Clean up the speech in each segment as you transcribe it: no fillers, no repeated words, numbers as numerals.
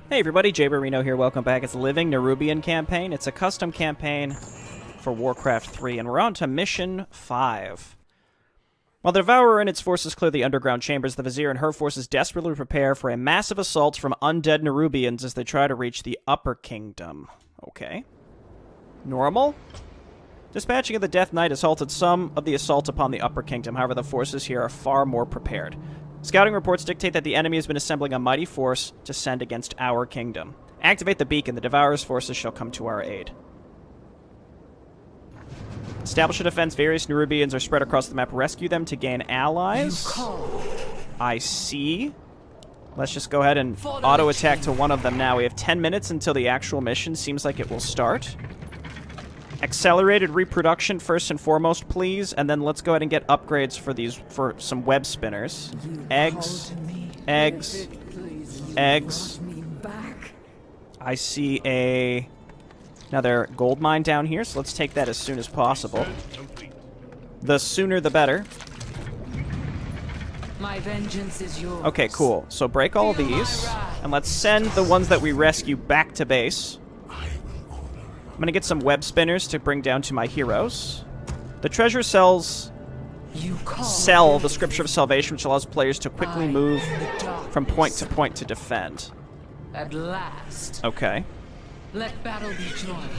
Hey everybody, Jay Barrino here. Welcome back. It's Living Nerubian campaign. It's a custom campaign for Warcraft 3, and we're on to Mission 5. While the Devourer and its forces clear the underground chambers, the Vizier and her forces desperately prepare for a massive assault from undead Nerubians as they try to reach the Upper Kingdom. Okay. Normal? Dispatching of the Death Knight has halted some of the assault upon the Upper Kingdom. However, the forces here are far more prepared. Scouting reports dictate that the enemy has been assembling a mighty force to send against our kingdom. Activate the beacon. The Devourer's forces shall come to our aid. Establish a defense. Various Nerubians are spread across the map. Rescue them to gain allies. I see. Let's just go ahead and auto-attack to one of them now. We have 10 minutes until the actual mission. Seems like it will start. Accelerated reproduction first and foremost, please, and then let's go ahead and get upgrades for some web spinners. Eggs, eggs, eggs. I see another gold mine down here, so let's take that as soon as possible. The sooner the better. My vengeance is yours. Okay, cool. So break all these, and let's send the ones that we rescue back to base. I'm going to get some web spinners to bring down to my heroes. The treasure cells sell the Scripture of Salvation, which allows players to quickly move from point to point to defend. At last. Okay. Let battle be joined.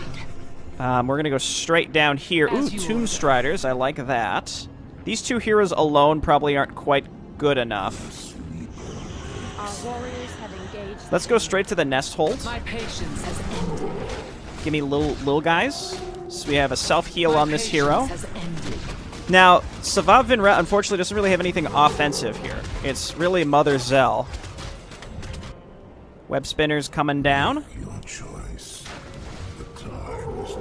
We're going to go straight down here. Ooh, Tomb Striders. I like that. These two heroes alone probably aren't quite good enough. Our warriors have engaged. Let's go straight to the nest hold. My patience has ended. Give me little guys. So we have a self-heal on this hero. Now, Savav Vinra, unfortunately, doesn't really have anything offensive here. It's really Mother Zell. Web spinners coming down. Your choice. The time is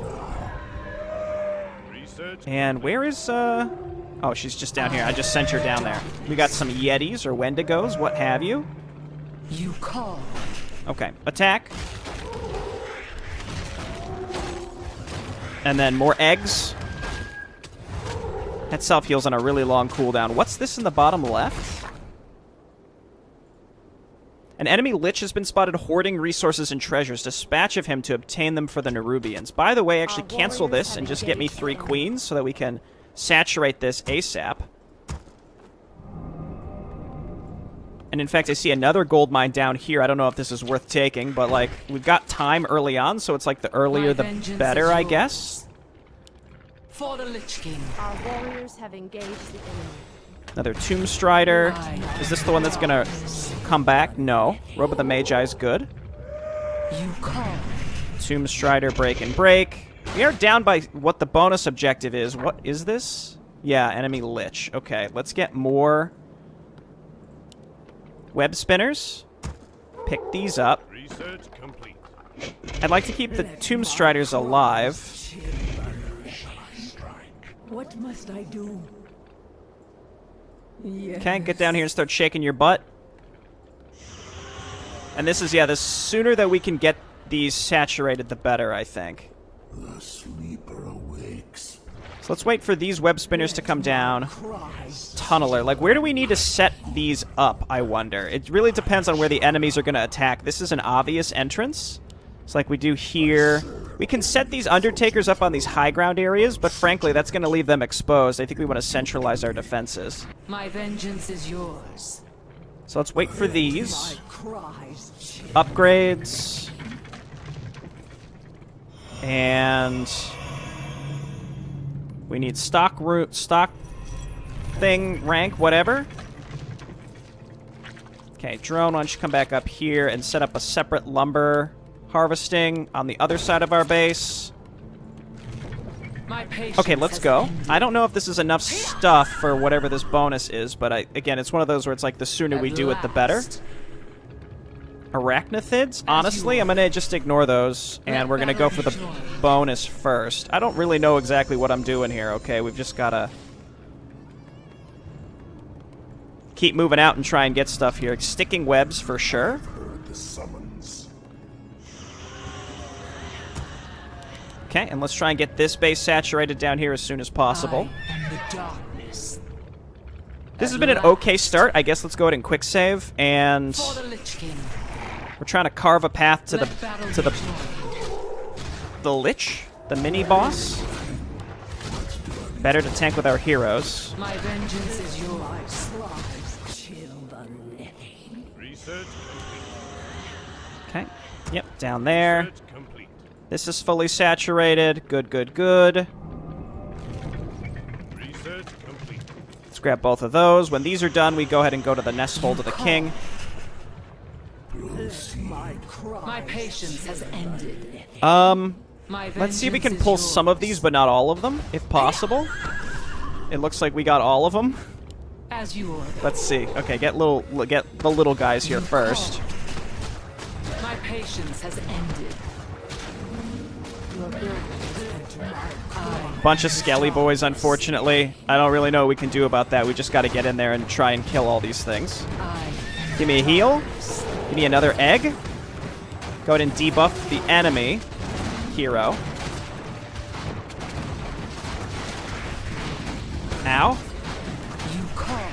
now. And where is, Oh, she's just down here. I just sent her down there. We got some Yetis or Wendigos, what have you. You call. Okay, attack. And then more eggs. That self-heals on a really long cooldown. What's this in the bottom left? An enemy Lich has been spotted hoarding resources and treasures. Dispatch of him to obtain them for the Nerubians. By the way, actually cancel this and just get me 3 queens so that we can saturate this ASAP. And in fact, I see another gold mine down here. I don't know if this is worth taking, but like, we've got time early on, so it's like the earlier the better, I guess. For the Lich King. Our warriors have engaged the enemy. Another Tomb Strider. Is this the one that's gonna come back? No. Robe of the Magi is good. You call. Tomb Strider, break and break. We are down by what the bonus objective is. What is this? Yeah, enemy Lich. Okay, let's get more web spinners. Pick these up. Research complete. I'd like to keep the Tomb Striders alive. What must I do? Yes. Okay, get down here and start shaking your butt. And this is, yeah, the sooner that we can get these saturated, the better, I think. The sleeper awakes. So let's wait for these web spinners to come down. Tunneler. Like, where do we need to set these up, I wonder? It really depends on where the enemies are going to attack. This is an obvious entrance. It's like we do here. We can set these Undertakers up on these high ground areas, but frankly, that's going to leave them exposed. I think we want to centralize our defenses. My vengeance is yours. So let's wait for these. Upgrades. And we need stock thing, rank, whatever. Okay, drone, why don't you come back up here and set up a separate lumber harvesting on the other side of our base. Okay, let's go. I don't know if this is enough stuff for whatever this bonus is, but again, it's one of those where it's like the sooner we do it, the better. Arachnithids? Honestly, I'm going to just ignore those, and we're going to go for the bonus first. I don't really know exactly what I'm doing here, okay? We've just got to keep moving out and try and get stuff here. Sticking webs for sure. Heard the summons. Okay, and let's try and get this base saturated down here as soon as possible. This has been an okay start. I guess let's go ahead and quick save, and We're trying to carve a path to Let battle the be joined. the Lich, the mini boss. Better to tank with our heroes. My vengeance is yours. Chill the living. Research Okay. Yep, down there. complete. Complete. This is fully saturated. Good, good, good. Research complete. Let's grab both of those. When these are done, we go ahead and go to the nest hold of the king. My patience has ended. My Let's see if we can vengeance pull is some of yours. these, but not all of them, if possible. It looks like we got all of them. As you order. Let's see. Okay, get the little guys here first. My patience has ended. Bunch of skelly boys, unfortunately. I don't really know what we can do about that. We just got to get in there and try and kill all these things. Give me a heal. Give me another egg. Go ahead and debuff the enemy hero. Ow. You call.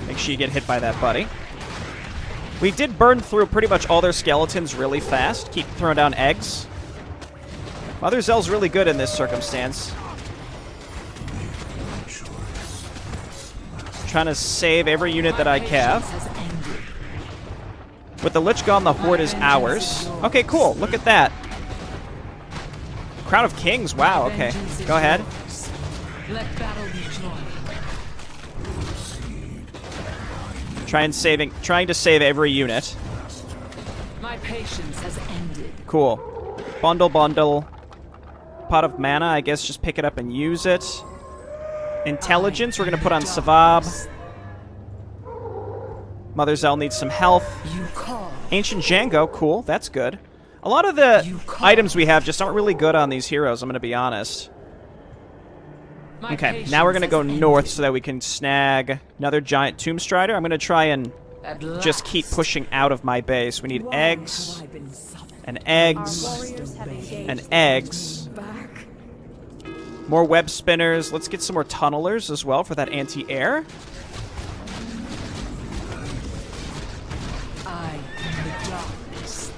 Make sure you get hit by that, buddy. We did burn through pretty much all their skeletons really fast. Keep throwing down eggs. Mother Zell's really good in this circumstance. Trying to save every unit that I have. Patience has ended. With the Lich gone, the Horde is ours. Okay, cool. Look at that. Crown of Kings. Wow, okay. Vengeance is Go ahead. yours. Let battle be joined. Trying to save every unit. My patience has ended. Cool. Bundle. Pot of mana, I guess just pick it up and use it. Intelligence, we're going to put on Savab. Mother Zell needs some health. You call. Ancient Django, cool, that's good. A lot of the You call. items we have just aren't really good on these heroes, I'm going to be honest. My Okay, now we're going to patience go has north ended. so that we can snag another giant Tomb Strider. I'm going to try and At just keep last. pushing out of my base. We need Why eggs, have I been summoned and Our eggs, warriors have engaged and the eggs. back? More web spinners. Let's get some more tunnelers as well for that anti-air. I am the darkness.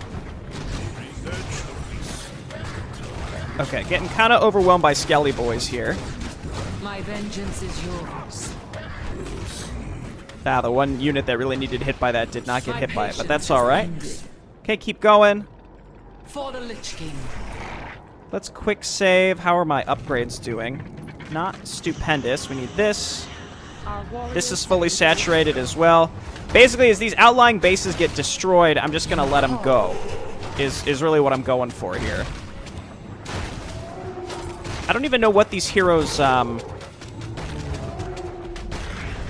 Okay, getting kind of overwhelmed by Skelly boys here. My vengeance is yours. Ah, the one unit that really needed hit by that did not get My hit by it, but patience that's has all right. ended. Okay, keep going. For the Lich King. Let's quick save. How are my upgrades doing? Not stupendous. We need this. Our warriors This is have fully engaged saturated as well. Basically, as these outlying bases get destroyed, I'm just going to let them go. Is really what I'm going for here. I don't even know what these heroes...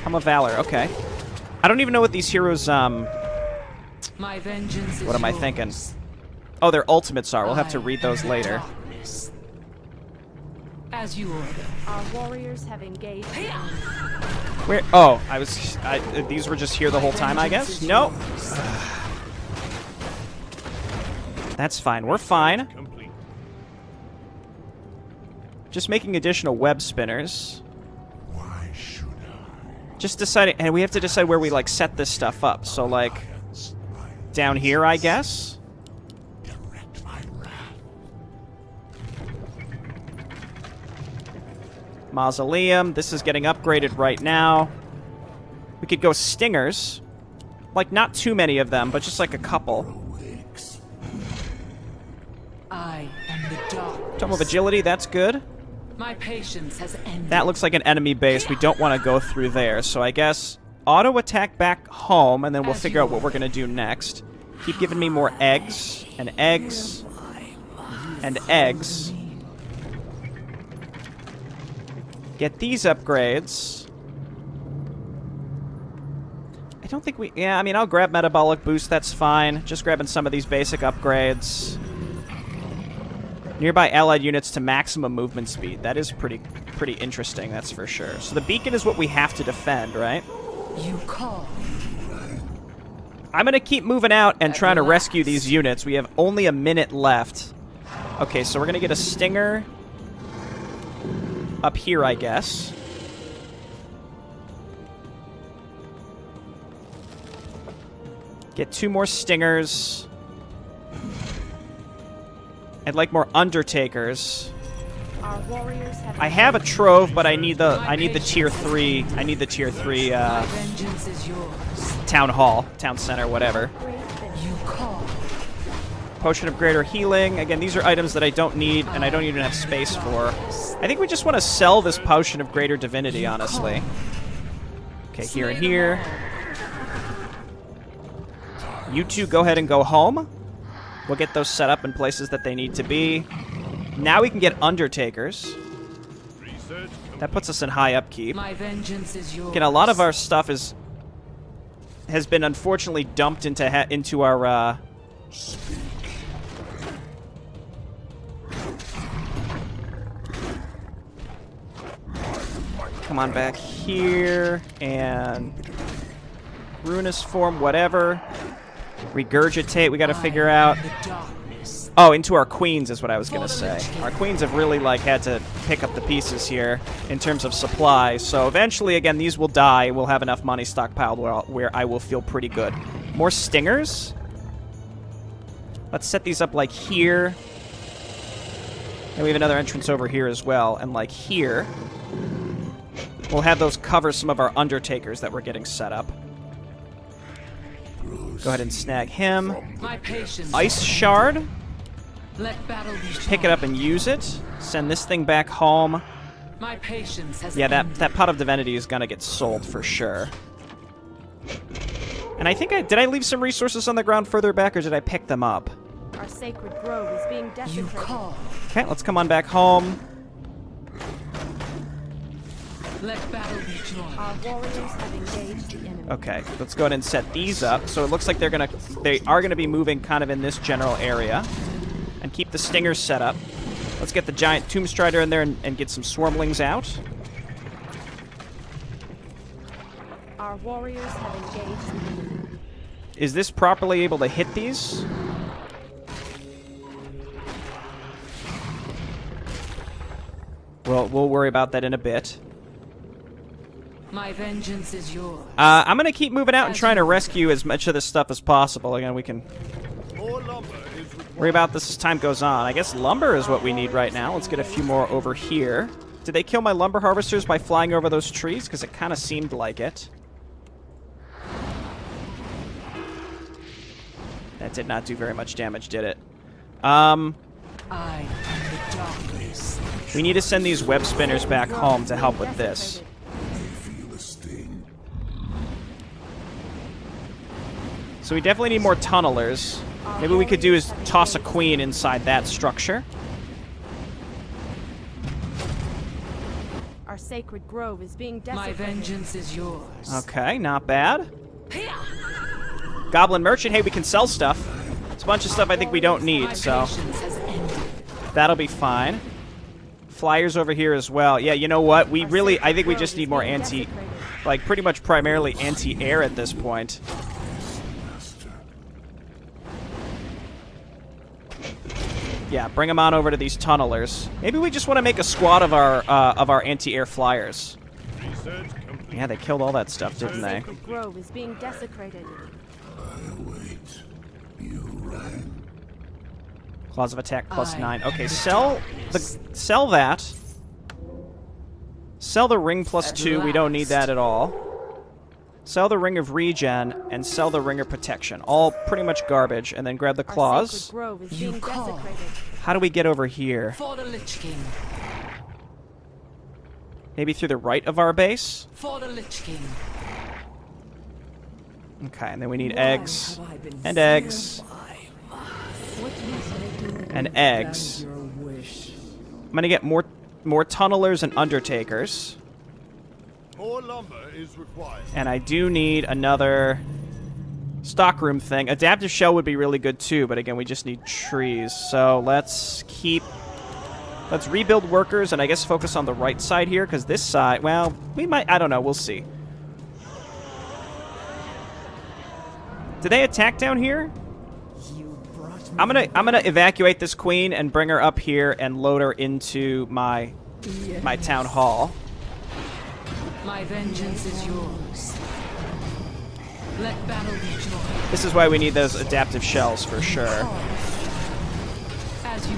Hum of Valor, okay. I don't even know what these heroes... My vengeance is What am I yours. thinking? Oh, their ultimates are. We'll have to I read am those the later. darkness. As you order. Our warriors have engaged the enemy. Where? Oh, these were just here the whole time, I guess? No. That's fine. We're fine. Complete. Just making additional web spinners. Why should I? Just deciding, and we have to decide where we, like, set this stuff up. So, like, Hence my down here, I guess? direct my wrath. Mausoleum. This is getting upgraded right now. We could go stingers. Like, not too many of them, but just, like, a couple. Awakes. I am the darkness. Tome of Agility, that's good. My patience has ended. That looks like an enemy base. We don't want to go through there, so I guess auto attack back home, and then we'll As figure you out what we're going to do next. Keep giving me more eggs, and eggs, and eggs. Get these upgrades. I don't think we... Yeah, I mean, I'll grab Metabolic Boost, that's fine. Just grabbing some of these basic upgrades. Nearby allied units to maximum movement speed. That is pretty interesting, that's for sure. So the beacon is what we have to defend, right? You call. I'm going to keep moving out and At trying to last. rescue these units. We have only a minute left. Okay, so we're going to get a stinger up here, I guess. Get 2 more stingers. I'd like more undertakers. Our warriors have I have a trove, but I need the tier 3. I need the tier 3 Vengeance is yours. town hall, town center, whatever. You call. Potion of greater healing. Again, these are items that I don't need and I don't even have space for. I think we just want to sell this potion of greater divinity, honestly. Okay, here and here. You two go ahead and go home. We'll get those set up in places that they need to be. Now we can get undertakers. That puts us in high upkeep. My vengeance is yours. Again, a lot of our stuff has been unfortunately dumped into our come on back here and ruinous form, whatever. Regurgitate, we got to figure out. Oh, into our queens is what I was going to say. Our queens have really, like, had to pick up the pieces here in terms of supply. So eventually, again, these will die. We'll have enough money stockpiled where I will feel pretty good. More stingers. Let's set these up, like, here. And we have another entrance over here as well. And, like, here. We'll have those cover some of our undertakers that we're getting set up. Go ahead and snag him. My patience. Ice shard. Let battle be Pick it up and use it. Send this thing back home. My patience has Yeah, ended. that pot of divinity is gonna get sold for sure. And I think did I leave some resources on the ground further back, or did I pick them up? Our sacred grove is being You desecrated. call. Okay, let's come on back home. Let battle be joined. Our warriors have engaged the enemy. Okay, let's go ahead and set these up. So it looks like they are gonna be moving kind of in this general area. And keep the stingers set up. Let's get the giant tomb strider in there and get some swarmlings out. Our warriors have engaged the enemy. Is this properly able to hit these? Well, we'll worry about that in a bit. My vengeance is yours. I'm going to keep moving out and trying to rescue as much of this stuff as possible. Again, we can worry about this as time goes on. I guess lumber is what we need right now. Let's get a few more over here. Did they kill my lumber harvesters by flying over those trees? Because it kind of seemed like it. That did not do very much damage, did it? I am the darkness. We need to send these web spinners back home to help with this. So we definitely need more tunnelers. Maybe we could do is toss a queen inside that structure. Our sacred grove is being My desecrated. vengeance is yours. Okay, not bad. Goblin merchant, hey, we can sell stuff. It's a bunch of stuff I think we don't My need, so patience has ended. that'll be fine. Flyers over here as well. Yeah, you know what? We really, I think we just need more like pretty much primarily anti-air at this point. Yeah, bring them on over to these tunnelers. Maybe we just want to make a squad of our anti-air flyers. Yeah, they killed all that stuff, didn't they? Sacred grove is being desecrated. Claws of attack plus I 9. Okay, am the sell that. Sell the ring plus At 2. We don't need last. that at all. Sell the ring of regen and sell the ring of protection. All pretty much garbage. And then grab the Our claws. sacred grove is You being call. desecrated. How do we get over here? For the Lich King. Maybe through the right of our base? For the Lich King. Okay, and then we need Why eggs. have I been And eggs. What must I do? And eggs. Grant your wish. I'm gonna get more tunnelers and undertakers. More lumber is required. And I do need another stockroom thing. Adaptive shell would be really good too, but again, we just need trees. So let's rebuild workers and I guess focus on the right side here, because this side, well, we might, I don't know, we'll see. Did they attack down here? You brought me I'm gonna evacuate this queen and bring her up here and load her into my town hall. My vengeance is yours. Let battle be joy. This is why we need those adaptive shells for sure. As you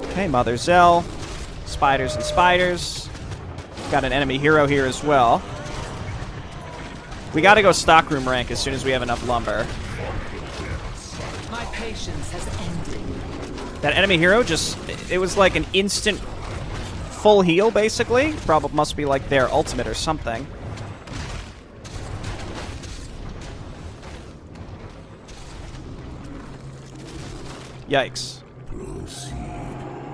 are. Okay, Mother Zell. Spiders and spiders. Got an enemy hero here as well. We gotta go stockroom rank as soon as we have enough lumber. My patience has ended. That enemy hero just... It was like an instant full heal, basically. Probably must be like their ultimate or something. Yikes.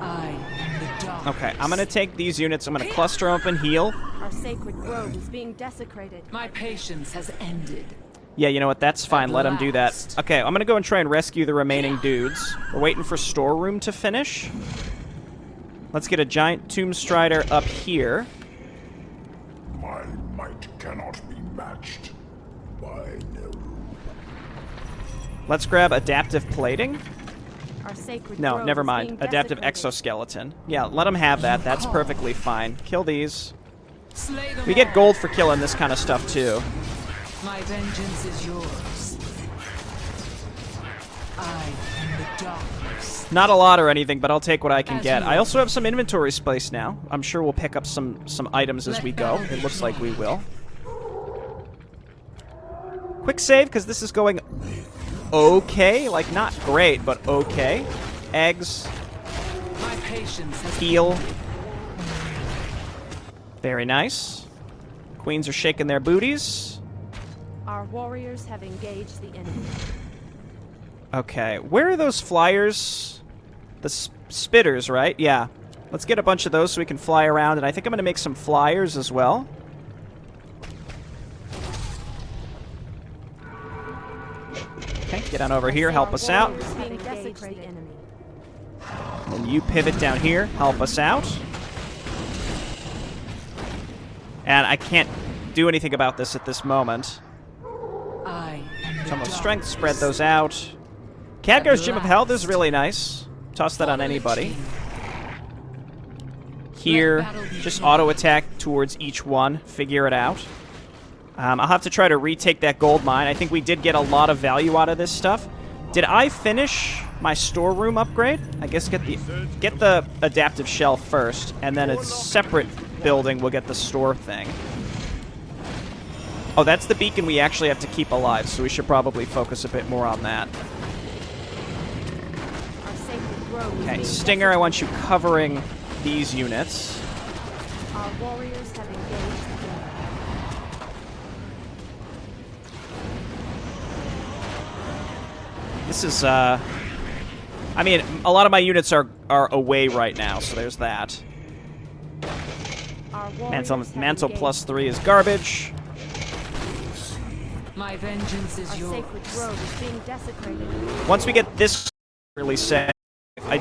I am the dark. Okay, I'm gonna take these units. I'm gonna cluster up and heal. Our sacred grove is being desecrated. My patience has ended. Yeah, you know what? That's fine. Let him do that. last. Okay, I'm gonna go and try and rescue the remaining dudes. We're waiting for storeroom to finish. Let's get a giant tomb strider up here. My might cannot be matched by Nerubian. Let's grab adaptive plating. Our sacred No, grove never is mind. being Adaptive desecrated. exoskeleton. Yeah, let him have that. That's perfectly fine. Kill these. Slay them We get all. gold for killing this kind of stuff too. My vengeance is yours. I am the darkness. Not a lot or anything, but I'll take what I can As get. you I will. also have some inventory space now. I'm sure we'll pick up some items as Let we go. battle It looks be like we joy. will. Quick save, because this is going okay. Like, not great, but okay. Eggs. My patience has Heal. Very nice. Queens are shaking their booties. Our warriors have engaged the enemy. Okay, where are those flyers? The spitters, right? Yeah. Let's get a bunch of those so we can fly around, and I think I'm going to make some flyers as well. Okay, get on over here, help us out. Warriors have engaged the enemy. And you pivot down here, help us out. And I can't do anything about this at this moment. I am the Tome of darkness. Strength, spread those out. Khadgar's Gym of Health is really nice. Toss that on anybody. Here, just auto attack towards each one. Figure it out. I'll have to try to retake that gold mine. I think we did get a lot of value out of this stuff. Did I finish my storeroom upgrade? I guess get the adaptive shell first, and then a separate building will get the store thing. Oh, that's the beacon we actually have to keep alive, so we should probably focus a bit more on that. Our sacred grove is Okay, being Stinger, I want you covering these units. Our warriors have engaged the enemy. This is, I mean, a lot of my units are away right now, so there's that. Our warriors have Mantle engaged. plus 3 is garbage. My vengeance is Our yours. sacred grove is being desecrated. Once we get this really set, I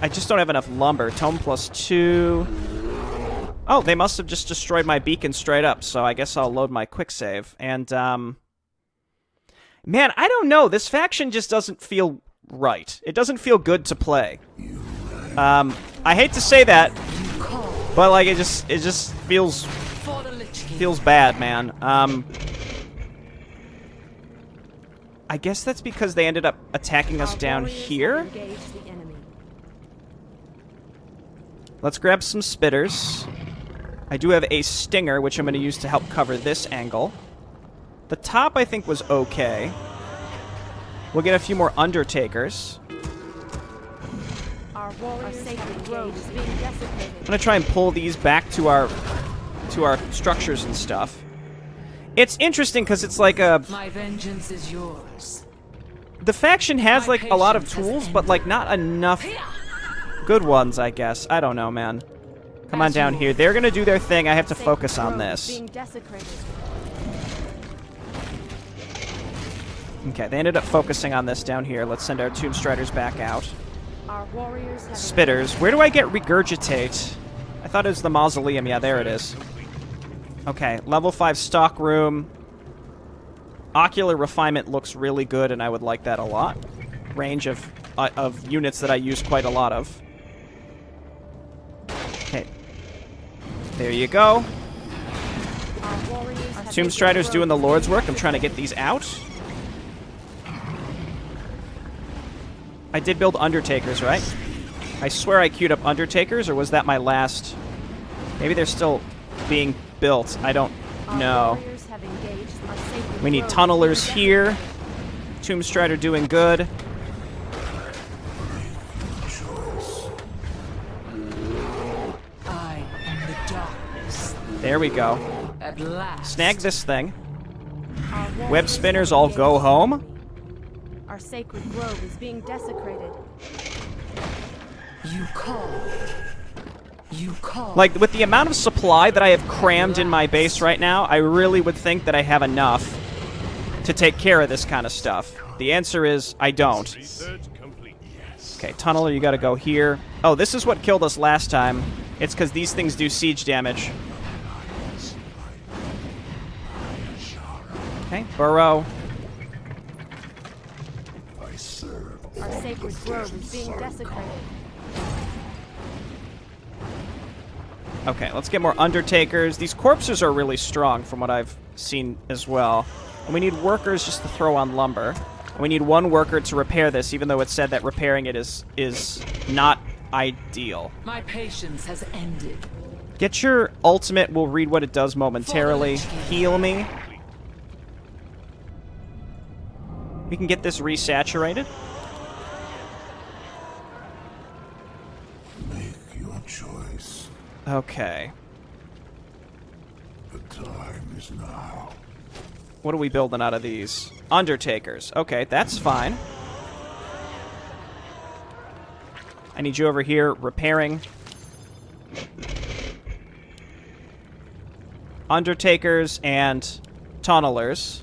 just don't have enough lumber. Tome plus 2. Oh, they must have just destroyed my beacon straight up, so I guess I'll load my quick save. And, man, I don't know. This faction just doesn't feel right. It doesn't feel good to play. I hate to say that, but like it just feels For the Lich King. feels bad, man. I guess that's because they ended up attacking us Our down warriors have here. engaged the enemy. Let's grab some spitters. I do have a stinger, which I'm going to use to help cover this angle. The top, I think, was okay. We'll get a few more undertakers. Our warriors sacred grove is being desecrated. I'm going to try and pull these back to our structures and stuff. It's interesting because it's like a... My vengeance is yours. The faction has, My like, a lot of patience has tools, but, like, not enough good ones, I guess. I don't know, man. Come on As down you here. They're going to do their thing. I have to Sacred focus on grove is this. being desecrated. Okay, they ended up focusing on this down here. Let's send our Tomb Striders back out. Our warriors have Spitters. Where do I get Regurgitate? I thought it was the Mausoleum. Yeah, there it is. Okay, level 5 stock room. Ocular Refinement looks really good, and I would like that a lot. Range of units that I use quite a lot of. Okay. There you go. Our Tomb Strider's doing the Lord's work. I'm trying to get these out. I did build Undertakers, right? I swear I queued up Undertakers, or was that my last? Maybe they're still being built. I don't know. We need Tunnelers here. Tomb Strider doing good. I am the darkness. There we go. At last. Snag this thing. Web spinners all go home. Our sacred grove is being desecrated. You call. You call. Like, with the amount of supply that I have crammed in my base right now, I really would think that I have enough to take care of this kind of stuff. The answer is, I don't. Okay, Tunneler, you gotta go here. Oh, this is what killed us last time. It's because these things do siege damage. Okay, Burrow. Our sacred grove is being desecrated. Okay, let's get more Undertakers. These corpses are really strong from what I've seen as well. And we need workers just to throw on lumber. And we need one worker to repair this, even though it said that repairing it is not ideal. My patience has ended. Get your ultimate. We'll read what it does momentarily. Heal me. We can get this resaturated. Make your choice. Okay. The time is now. What are we building out of these? Undertakers. Okay, that's fine. I need you over here repairing. Undertakers and Tunnelers.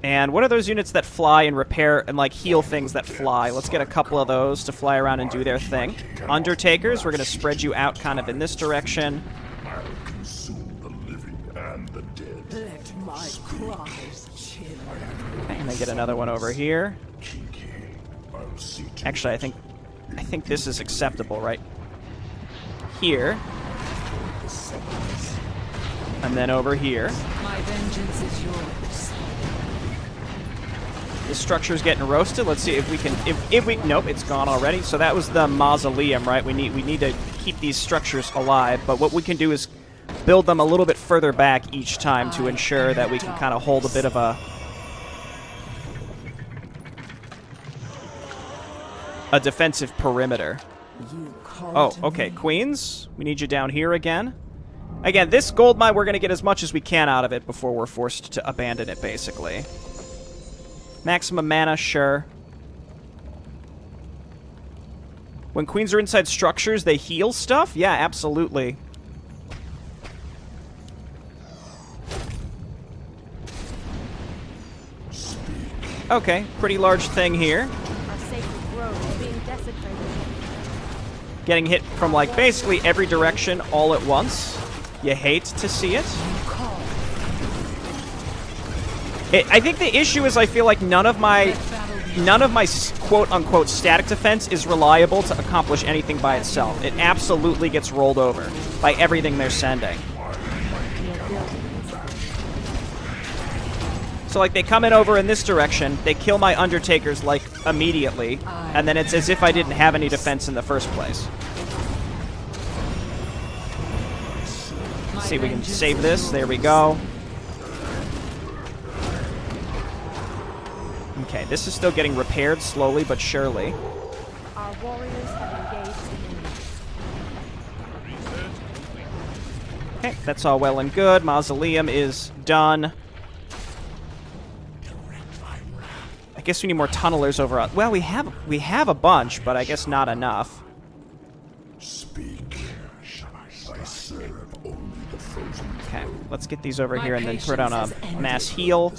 And what are those units that fly and repair and, like, heal things that fly? Let's get a couple of those to fly around and do their thing. Undertakers, we're going to spread you out kind of in this direction. I'll consume the living and the dead. Let my cries chill. Okay, and then get another one over here. I'll see to Actually, I think this is acceptable right here. And then over here. My vengeance is yours. The structure's getting roasted. Let's see if we can. If we. Nope, it's gone already. So that was the mausoleum, right? We need to keep these structures alive. But what we can do is build them a little bit further back each time to ensure that we can kind of hold a bit of a defensive perimeter. Oh, okay, Queens. We need you down here again. Again, this gold mine, we're going to get as much as we can out of it before we're forced to abandon it, basically. Maximum mana, sure. When queens are inside structures, they heal stuff? Yeah, absolutely. Okay, pretty large thing here. Our sacred grove is being desecrated. Getting hit from, like, basically every direction all at once. You hate to see it. I think the issue is I feel like none of my quote-unquote static defense is reliable to accomplish anything by itself. It absolutely gets rolled over by everything they're sending. So, like, they come in over in this direction, they kill my Undertakers, like, immediately, and then it's as if I didn't have any defense in the first place. Let's see if we can save this. There we go. Okay, this is still getting repaired slowly but surely. Our warriors have engaged the enemy. Okay, that's all well and good. Mausoleum is done. I guess we need more tunnelers over on... Well, we have a bunch, but I guess not enough. speak. I serve only the frozen. Okay, let's get these over here and then throw down a mass heal.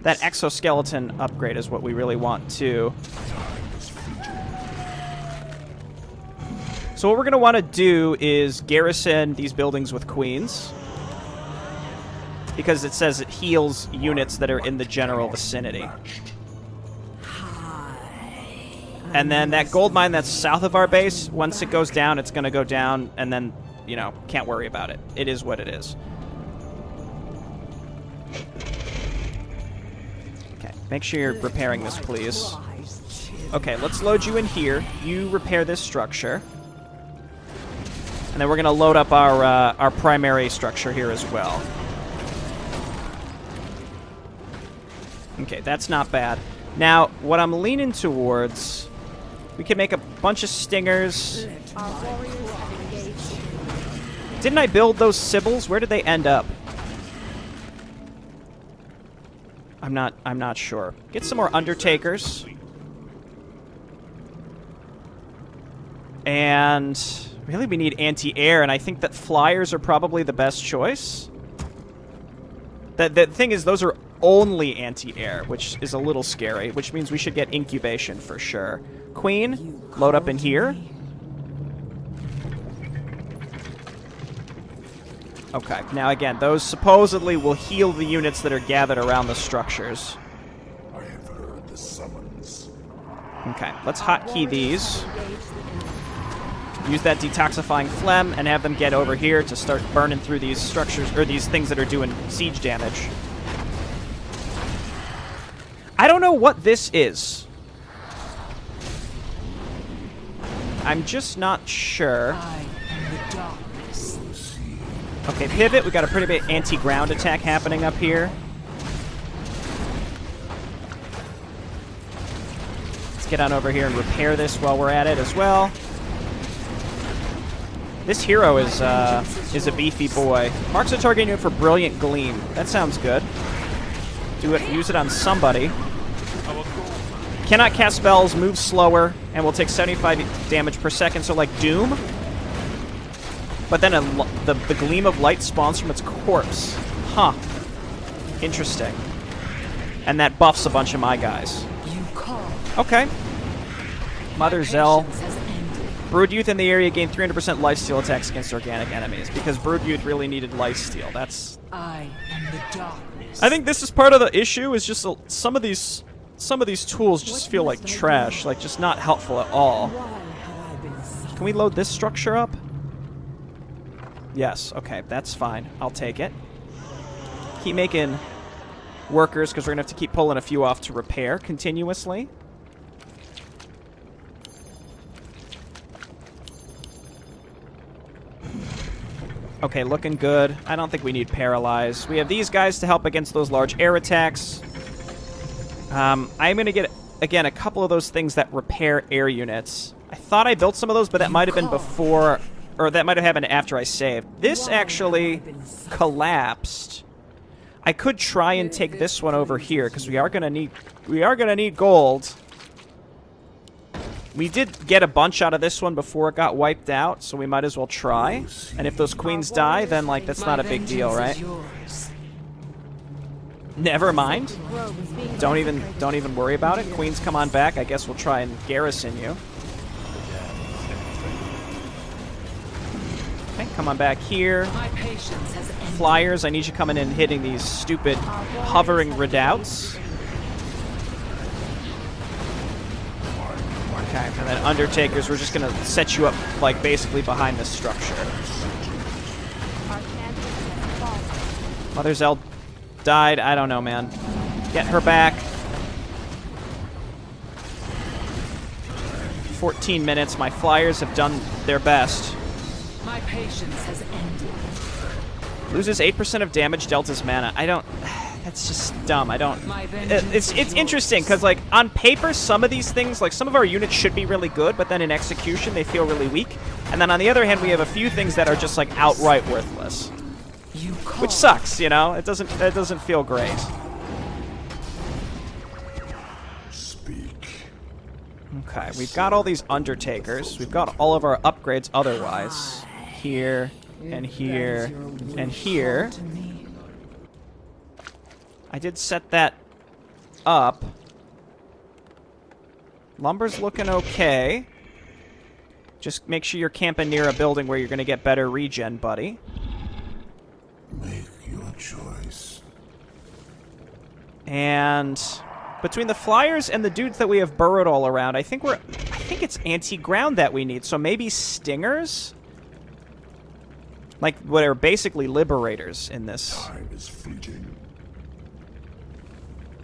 That exoskeleton upgrade is what we really want, too. So what we're going to want to do is garrison these buildings with queens. Because it says it heals units that are in the general vicinity. And then that gold mine that's south of our base, once it goes down, it's going to go down, and then you know, can't worry about it. It is what it is. Okay, make sure you're repairing this, please. Okay, let's load you in here. You repair this structure. And then we're going to load up our primary structure here as well. Okay, that's not bad. Now, what I'm leaning towards... We can make a bunch of stingers. Our warriors have engaged. Didn't I build those Sibyls? Where did they end up? I'm not sure. Get some more Undertakers. And really we need anti-air, and I think that flyers are probably the best choice. The thing is, those are only anti-air, which is a little scary, which means we should get incubation for sure. Queen, load up in here. Okay, now again, those supposedly will heal the units that are gathered around the structures. I have heard the summons. Okay, let's hotkey these. Use that detoxifying phlegm and have them get over here to start burning through these structures, or these things that are doing siege damage. I don't know what this is. I'm just not sure. I am the darkness. Okay, pivot. We got a pretty big anti-ground attack happening up here. Let's get on over here and repair this while we're at it as well. This hero is a beefy boy. Marks a target unit for Brilliant Gleam. That sounds good. Do it. Use it on somebody. Cannot cast spells, move slower, and will take 75 damage per second, so like Doom. But then the gleam of light spawns from its corpse. Huh. Interesting. And that buffs a bunch of my guys. You call. Okay. Mother Zell. Patience has ended. Brood Youth in the area gain 300% lifesteal attacks against organic enemies, because Brood Youth really needed lifesteal. That's... I am the darkness. I think this is part of the issue, is just some of these tools just feel like trash, like just not helpful at all. Can we load this structure up? Yes, okay, that's fine. I'll take it. Keep making workers, because we're going to have to keep pulling a few off to repair continuously. Okay, looking good. I don't think we need Paralyze. We have these guys to help against those large air attacks. I'm going to get, again, a couple of those things that repair air units. I thought I built some of those, but that might have been before, or that might have happened after I saved. This actually collapsed. I could try and take this one over here, because we are going to need gold. We did get a bunch out of this one before it got wiped out, so we might as well try. And if those queens die, then, like, that's not a big deal, right? Never mind. Don't even worry about it. Queens, come on back. I guess we'll try and garrison you. Okay, come on back here. My patience has ended. Flyers, I need you coming in and hitting these stupid hovering redoubts. Okay, and then Undertakers, we're just going to set you up, like, basically behind this structure. Our champion has fallen. Mother Zell died. I don't know, man. Get her back. 14 minutes. My Flyers have done their best. My patience has ended. Loses 8% of damage, dealt as mana. I don't... That's just dumb. I don't... It's interesting, because, like, on paper, some of these things, like, some of our units should be really good, but then in execution, they feel really weak. And then on the other hand, we have a few things that are just, like, outright worthless. Which sucks, you know? It doesn't feel great. Speak. Okay, we've got all these Undertakers. We've got all of our upgrades otherwise. Here, and here, and here. I did set that up. Lumber's looking okay. Just make sure you're camping near a building where you're going to get better regen, buddy. Make your choice. And between the Flyers and the dudes that we have burrowed all around, I think it's anti-ground that we need. So maybe Stingers? Like, what are basically liberators in this. Time is fleeting.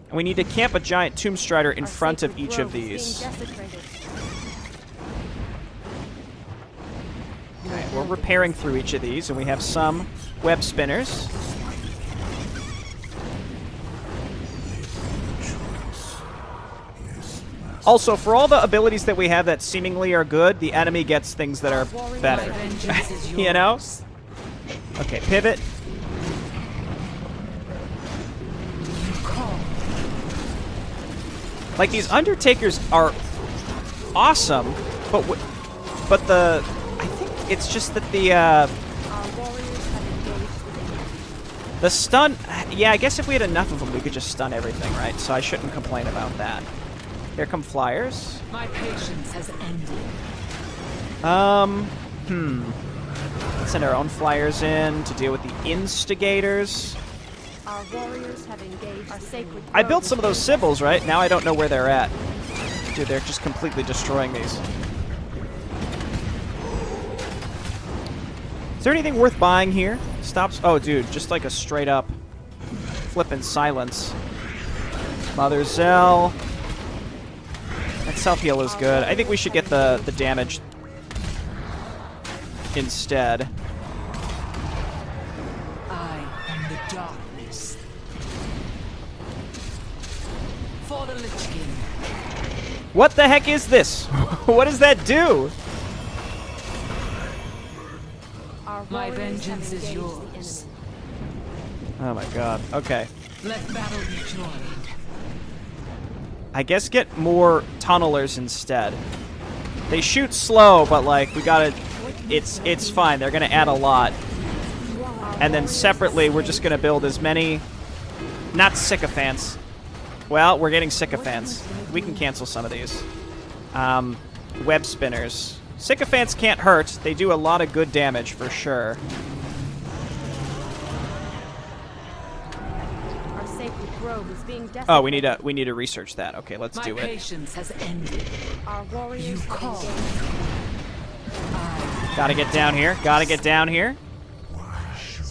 And we need to camp a giant Tomb Strider in Our front of sacred each of grove is these. being desecrated. Okay, we're repairing through each of these, and we have some web spinners. Also, for all the abilities that we have that seemingly are good, the enemy gets things that are better. My vengeance is yours. You know? Okay, pivot. Like, these Undertakers are awesome, but I think it's just that Our warriors have engaged the stun. Yeah, I guess if we had enough of them, we could just stun everything, right? So I shouldn't complain about that. Here come flyers. My patience has ended. Let's send our own flyers in to deal with the instigators. Our warriors have engaged our sacred I grove built is some of those being Sibyls, right? Now I don't know where they're at. Dude, they're just completely destroying these. Is there anything worth buying here? Stops. Oh, dude, just like a straight up flippin' silence. Mother Zell. That self-heal is good. I think we should get the damage instead. I am the darkness. For the Lich King. What the heck is this? What does that do? Our My warriors have vengeance is engaged the yours. enemy. Oh my god. Okay. Let battle be joined. I guess get more tunnelers instead. They shoot slow, but like we gotta. It's fine. They're gonna add a lot. And then separately, we're just gonna build as many. Not sycophants. Well, we're getting sycophants. We can cancel some of these. Web spinners. Sycophants can't hurt. They do a lot of good damage for sure. Our sacred grove is being desecrated. Oh, we need to research that. Okay, let's My do it. patience has ended. Our warriors You have call. engaged. Gotta get down here. Gotta get down here. Why should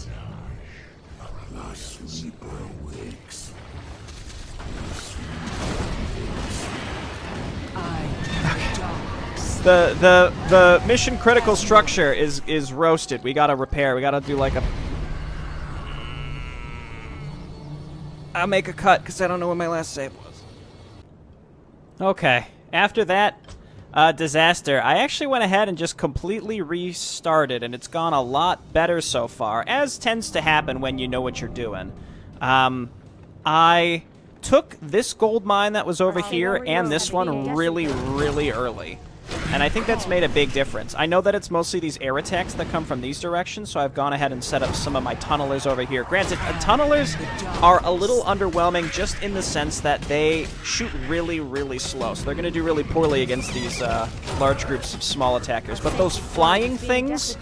I? The sleeper wakes. I am the darkness. The mission critical structure is roasted. We gotta repair. We gotta do like a. I'll make a cut because I don't know what my last save was. Okay. After that disaster, I actually went ahead and just completely restarted, and it's gone a lot better so far, as tends to happen when you know what you're doing. I took this gold mine that was over here and this one really, really early. And I think that's made a big difference. I know that it's mostly these air attacks that come from these directions, so I've gone ahead and set up some of my tunnelers over here. Granted, tunnelers are a little underwhelming just in the sense that they shoot really, really slow. So they're going to do really poorly against these large groups of small attackers. But those flying things,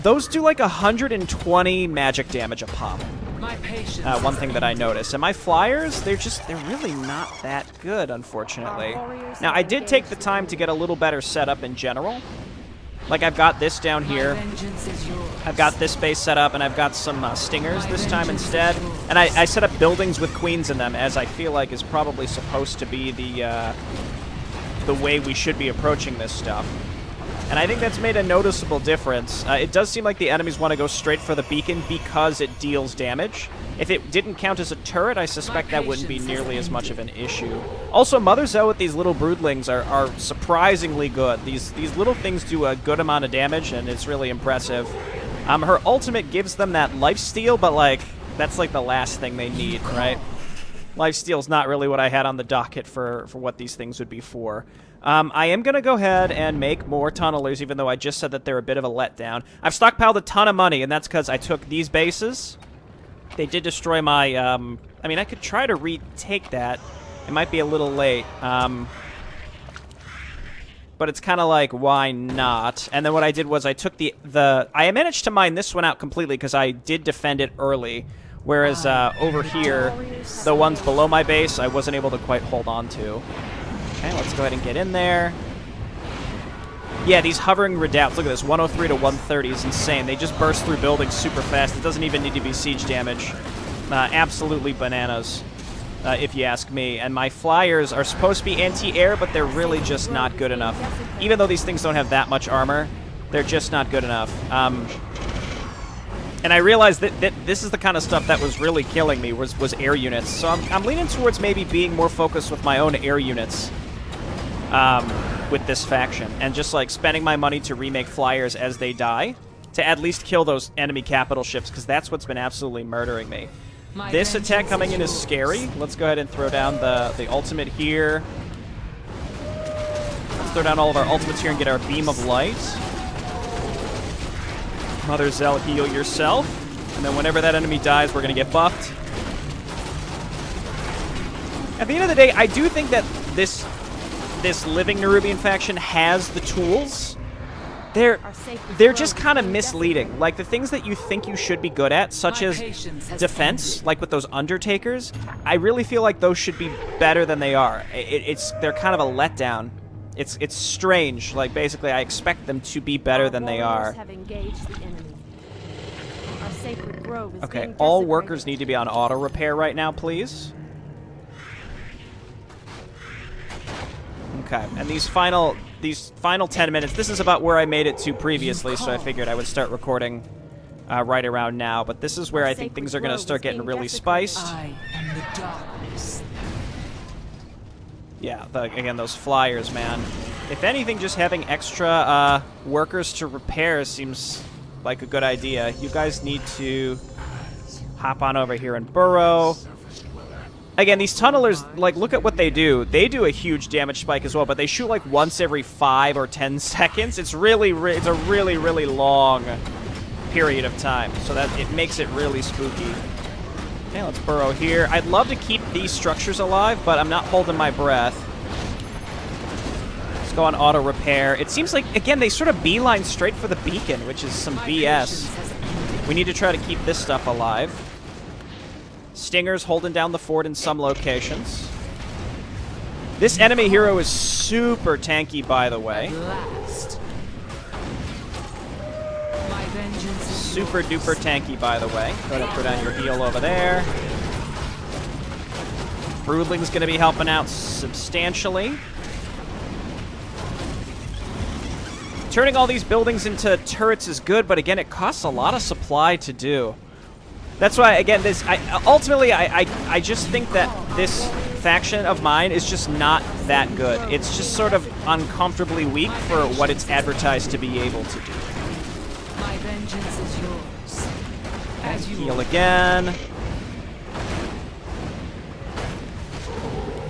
those do like 120 magic damage a pop. My patience. One thing that I noticed. And my flyers, they're really not that good, unfortunately. Now, I did take the time to get a little better setup in general. Like, I've got this down here. My vengeance is yours. I've got this base set up, and I've got some stingers this time instead. And I set up buildings with queens in them, as I feel like is probably supposed to be the way we should be approaching this stuff. And I think that's made a noticeable difference. It does seem like the enemies want to go straight for the beacon because it deals damage. If it didn't count as a turret, I suspect that wouldn't be nearly as much of an issue. Also, Mother Zell with these little broodlings are surprisingly good. These little things do a good amount of damage, and it's really impressive. Her ultimate gives them that lifesteal, but like that's like the last thing they need, right? Lifesteal's not really what I had on the docket for what these things would be for. I am going to go ahead and make more tunnelers, even though I just said that they're a bit of a letdown. I've stockpiled a ton of money, and that's because I took these bases. They did destroy my... I mean, I could try to retake that. It might be a little late. But it's kind of like, why not? And then what I did was I took I managed to mine this one out completely because I did defend it early. Whereas over here, the ones below my base, I wasn't able to quite hold on to. Okay, let's go ahead and get in there. Yeah, these hovering redoubts. Look at this, 103 to 130 is insane. They just burst through buildings super fast. It doesn't even need to be siege damage. Absolutely bananas, if you ask me. And my flyers are supposed to be anti-air, but they're really just not good enough. Even though these things don't have that much armor, they're just not good enough. And I realized that this is the kind of stuff that was really killing me, was air units. So I'm leaning towards maybe being more focused with my own air units with this faction. And just, like, spending my money to remake flyers as they die to at least kill those enemy capital ships, because that's what's been absolutely murdering me. This attack coming in is scary. Let's go ahead and throw down the ultimate here. Let's throw down all of our ultimates here and get our Beam of Light. Mother Zell, heal yourself. And then whenever that enemy dies, we're going to get buffed. At the end of the day, I do think that this Living Nerubian faction has the tools. They're just kind of misleading. Like, the things that you think you should be good at, such as defense, like with those Undertakers, I really feel like those should be better than they are. They're kind of a letdown. It's strange. Like, basically, I expect them to be better than they are. Okay, all workers need to be on auto repair right now, please. Okay, and these final 10 minutes, this is about where I made it to previously, so I figured I would start recording right around now. But this is where I think things are going to start getting really spiced. I am the darkness. Yeah, again, those flyers, man. If anything, just having extra workers to repair seems like a good idea. You guys need to hop on over here and burrow. Again, these tunnelers, like, look at what they do. They do a huge damage spike as well, but they shoot, like, once every 5 or 10 seconds. It's a really, really long period of time, so that it makes it really spooky. Okay, let's burrow here. I'd love to keep these structures alive, but I'm not holding my breath. Let's go on auto repair. It seems like, again, they sort of beeline straight for the beacon, which is some BS. We need to try to keep this stuff alive. Stingers holding down the fort in some locations. This enemy hero is super tanky, by the way. Super duper tanky, by the way. Go ahead and throw down your heal over there. Broodling's going to be helping out substantially. Turning all these buildings into turrets is good, but again, it costs a lot of supply to do. That's why, again, ultimately, I just think that this faction of mine is just not that good. It's just sort of uncomfortably weak for what it's advertised to be able to do. My vengeance is yours. As you Heal again.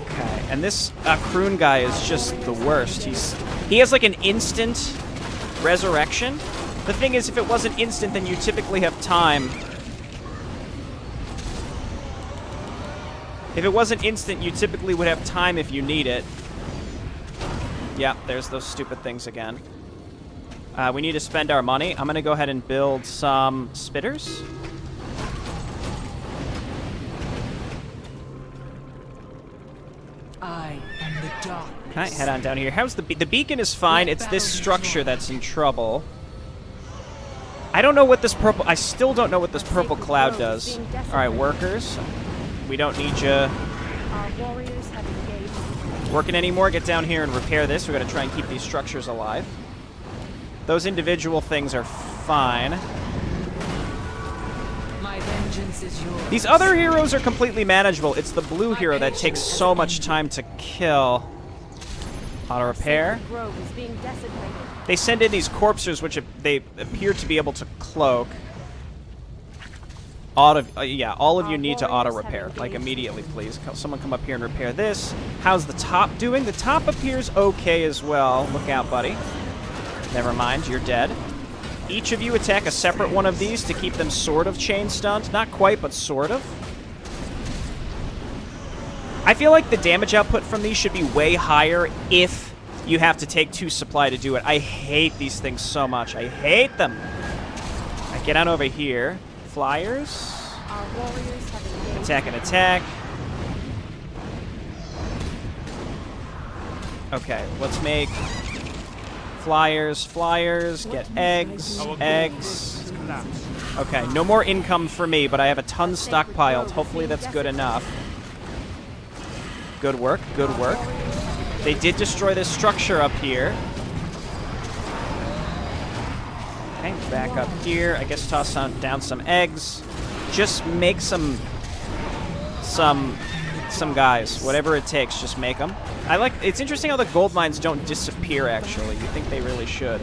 Okay, and this Kroon guy is just the worst. He has like an instant resurrection. The thing is, if it wasn't instant, then you typically have time. If it wasn't instant, you typically would have time if you need it. Yeah, there's those stupid things again. We need to spend our money. I'm going to go ahead and build some spitters. I am the darkness. Okay, head on down here. How's the beacon is fine. It's this structure that's in trouble. I don't know what this purple... I still don't know what this purple cloud does. All right, workers. We don't need you working anymore. Get down here and repair this. We're going to try and keep these structures alive. Those individual things are fine. My vengeance is yours. These other heroes are completely manageable. It's the blue hero that takes so much time to kill. Auto repair. They send in these corpses, which they appear to be able to cloak. Yeah, all of you need to auto repair, like immediately, please. Someone come up here and repair this. How's the top doing? The top appears okay as well. Look out, buddy. Never mind, you're dead. Each of you attack a separate one of these to keep them sort of chain stunned. Not quite, but sort of. I feel like the damage output from these should be way higher if you have to take 2 supply to do it. I hate these things so much. I hate them. Right, get on over here. Flyers. Attack and attack. Okay, let's make Flyers, flyers, get eggs, eggs. Okay, no more income for me, but I have a ton stockpiled. Hopefully that's good enough. Good work, good work. They did destroy this structure up here. Okay, back up here. I guess toss down some eggs. Just make some guys. Whatever it takes, just make them. It's interesting how the gold mines don't disappear, actually. You think they really should.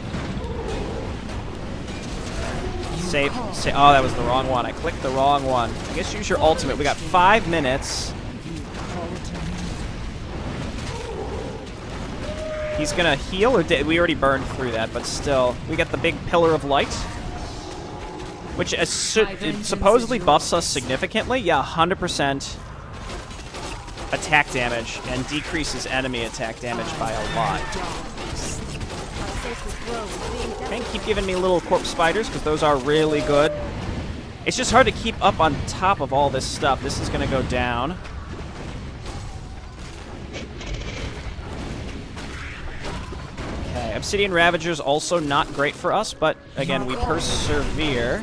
Save. Oh, that was the wrong one. I clicked the wrong one. I guess use your ultimate. We got 5 minutes. He's gonna heal, or did we already burned through that? But still, we got the big pillar of light, which it supposedly buffs us significantly. Yeah, 100% attack damage and decreases enemy attack damage by a lot. Okay, keep giving me little corpse spiders because those are really good. It's just hard to keep up on top of all this stuff. This is gonna go down. Obsidian Ravagers also not great for us, but again, we persevere.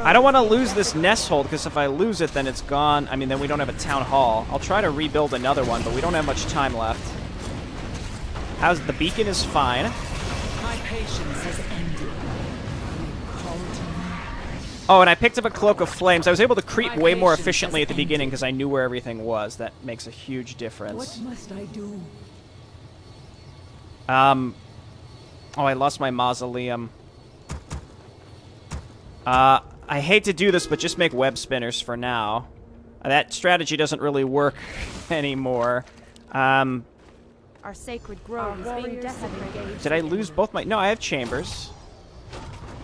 I don't want to lose this nest hold, because if I lose it, then it's gone. I mean, then we don't have a town hall. I'll try to rebuild another one, but we don't have much time left. How's the beacon is fine. My patience has ended. Oh, and I picked up a Cloak of Flames. I was able to creep way more efficiently at the beginning because I knew where everything was. That makes a huge difference. What must I do? Oh, I lost my mausoleum. I hate to do this, but just make web spinners for now. That strategy doesn't really work anymore. Our sacred grove is being desecrated. Did I lose both my... No, I have chambers.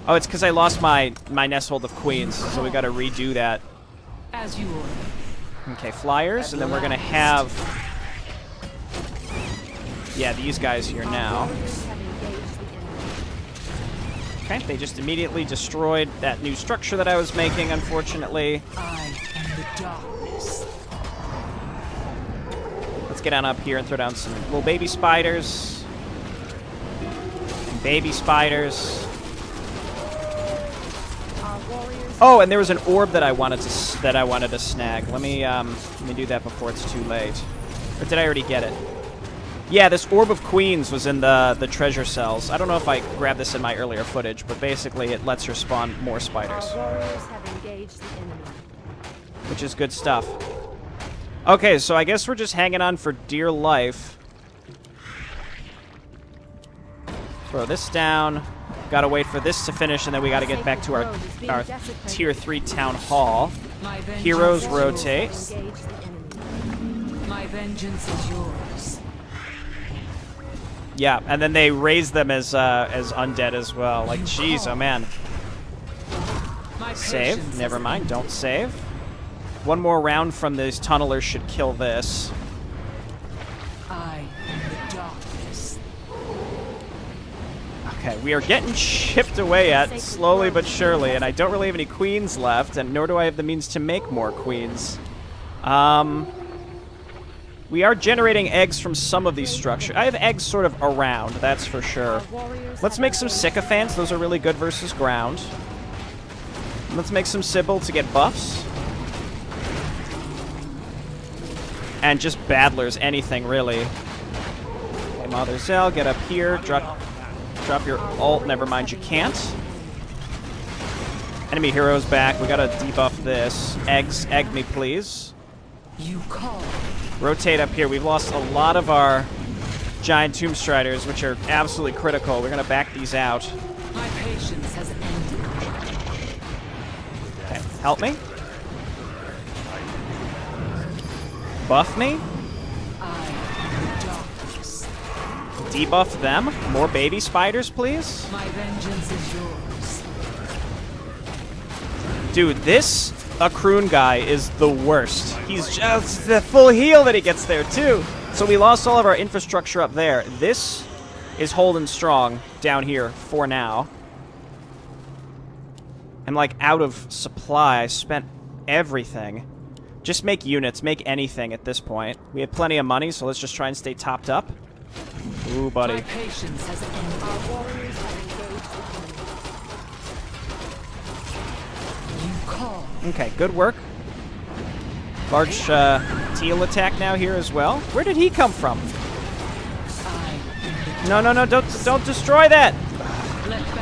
Oh, it's because I lost my nest hold of queens, so we gotta redo that. As you order. Okay, flyers, and then we're gonna have... Yeah, these guys here now. Okay, they just immediately destroyed that new structure that I was making, unfortunately. I am the darkness. Let's get on up here and throw down some little baby spiders. And baby spiders. Oh, and there was an orb that I wanted to snag. Let me do that before it's too late. Or did I already get it? Yeah, this Orb of Queens was in the treasure cells. I don't know if I grabbed this in my earlier footage, but basically it lets her spawn more spiders. Our warriors have engaged the enemy. Which is good stuff. Okay, so I guess we're just hanging on for dear life. Throw this down. Gotta wait for this to finish, and then we gotta get back to our Tier 3 Town Hall. Heroes rotate. My vengeance is yours. Yeah, and then they raise them as undead as well. Like, jeez, oh man. Save. Never mind, don't save. One more round from these tunnelers should kill this. I am the darkness. Okay, we are getting chipped away at, slowly but surely, and I don't really have any queens left, and nor do I have the means to make more queens. We are generating eggs from some of these structures. I have eggs sort of around, that's for sure. Let's make some sycophants. Those are really good versus ground. Let's make some Sybil to get buffs. And just battlers, anything really. Okay, Mother Zell, get up here. Drop your ult. Never mind, you can't. Enemy heroes back. We gotta debuff this. Eggs, egg me, please. You call. Rotate up here. We've lost a lot of our giant tomb striders, which are absolutely critical. We're gonna back these out. My patience has ended. Okay, help me. Buff me. I am the darkness. Debuff them. More baby spiders, please. My vengeance is yours. Dude, this Akroon guy is the worst. He's just the full heal that he gets there, too. So we lost all of our infrastructure up there. This is holding strong down here for now. I'm, like, out of supply. I spent everything. Just make units. Make anything at this point. We have plenty of money, so let's just try and stay topped up. Ooh, buddy. My patience has ended. Our warriors have engaged the enemy. You call. Okay, good work. Large teal attack now here as well. Where did he come from? No, don't destroy that!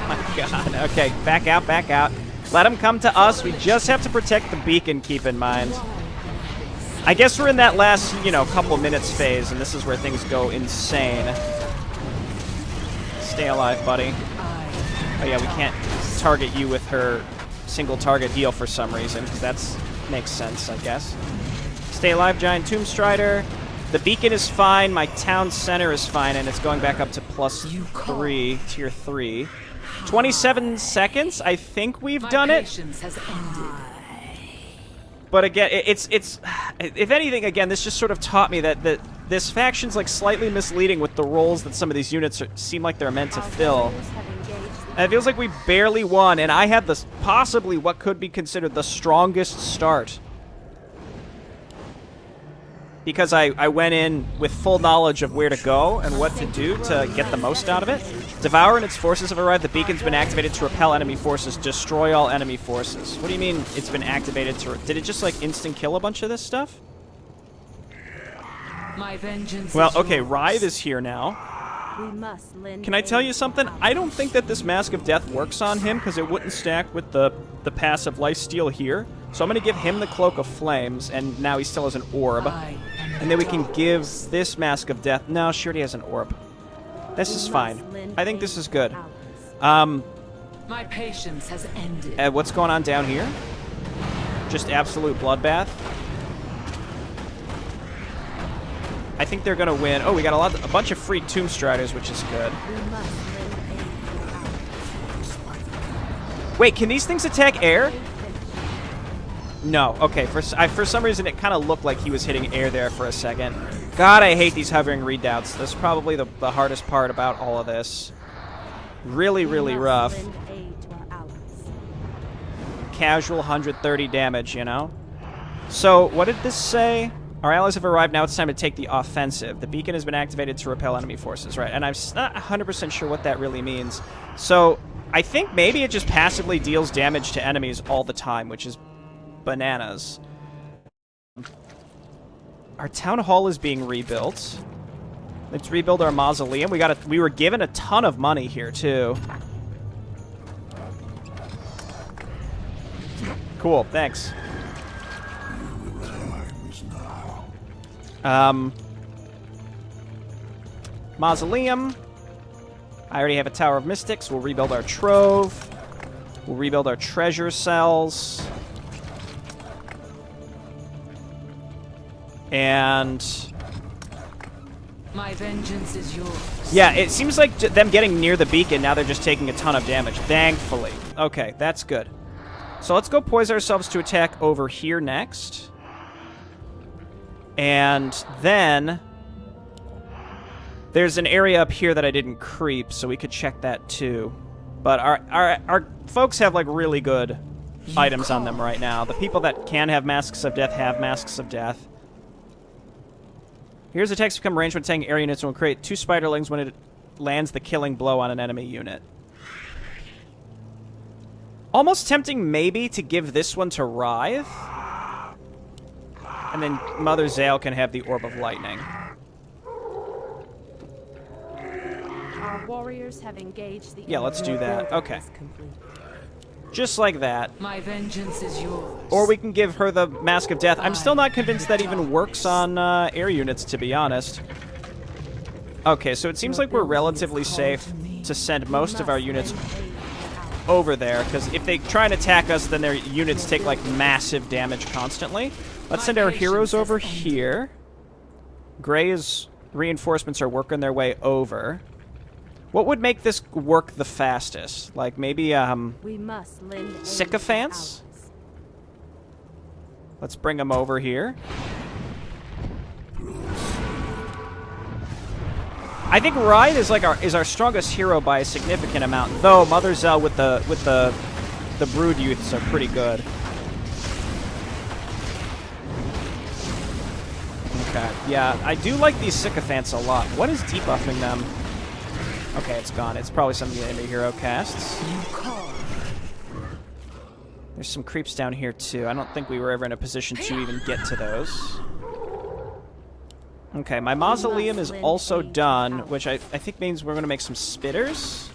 My god, okay, back out, back out. Let him come to us. We just have to protect the beacon, keep in mind. I guess we're in that last, couple minutes phase, and this is where things go insane. Stay alive, buddy. Oh yeah, we can't target you with her single target heal for some reason, because that makes sense, I guess. Stay alive, Giant Tomb Strider. The beacon is fine, my town center is fine, and it's going back up to +3, tier 3. 27 seconds? I think we've done it. Has ended. But again, it's if anything, again, this just sort of taught me that this faction's like slightly misleading with the roles that some of these units seem like they're meant to fill. And it feels like we barely won, and I had this possibly what could be considered the strongest start. Because I went in with full knowledge of where to go and what to do to get the most out of it. Devour and its forces have arrived. The beacon's been activated to repel enemy forces. Destroy all enemy forces. What do you mean it's been activated to... Did it just, like, instant kill a bunch of this stuff? My vengeance. Well, okay, Writhe is here now. We must lend Can I tell you something? I don't think that this Mask of Death works on him because it wouldn't stack with the passive Lifesteal here. So I'm going to give him the Cloak of Flames, and now he still has an Orb. And then we can give this Mask of Death... No, she already has an Orb. This is fine. I think this is good. My patience has ended. What's going on down here? Just absolute bloodbath. I think they're going to win. Oh, we got a bunch of free Tomb Striders, which is good. Wait, can these things attack air? No. Okay, for some reason it kind of looked like he was hitting air there for a second. God, I hate these hovering redoubts. That's probably the hardest part about all of this. Really, really rough. Casual 130 damage, So, what did this say? Our allies have arrived. Now it's time to take the offensive. The beacon has been activated to repel enemy forces, right? And I'm not 100% sure what that really means. So, I think maybe it just passively deals damage to enemies all the time, which is bananas. Our town hall is being rebuilt. Let's rebuild our mausoleum. We were given a ton of money here too. Cool, thanks. Mausoleum. I already have a Tower of Mystics. We'll rebuild our Trove. We'll rebuild our treasure cells. And... My vengeance is yours. Yeah, it seems like them getting near the beacon, now they're just taking a ton of damage. Thankfully. Okay, that's good. So let's go poise ourselves to attack over here next. And then... there's an area up here that I didn't creep, so we could check that too. But our folks have, like, really good items on them right now. The people that can have Masks of Death have Masks of Death. Here's attacks become ranged when attacking area units and will create 2 spiderlings when it lands the killing blow on an enemy unit. Almost tempting maybe to give this one to Writhe. And then Mother Zale can have the Orb of Lightning. Our warriors have engaged the Yeah, let's do that. Okay. complete. Just like that. My vengeance is yours. Or we can give her the Mask of Death. I'm still not convinced that even works on air units, to be honest. Okay, so it seems like we're relatively safe to send most of our units over there, because if they try and attack us, then their units take, like, massive damage constantly. Let's send our heroes over here. Gray's reinforcements are working their way over. What would make this work the fastest? Like, maybe, We must lend aid sycophants? to allies. Let's bring them over here. I think Writhe is our strongest hero by a significant amount, though Mother Zell with the Brood Youths are pretty good. Okay, yeah, I do like these sycophants a lot. What is debuffing them? Okay, it's gone. It's probably some of the enemy hero casts. There's some creeps down here, too. I don't think we were ever in a position to even get to those. Okay, my mausoleum is also done, which I think means we're going to make some spitters.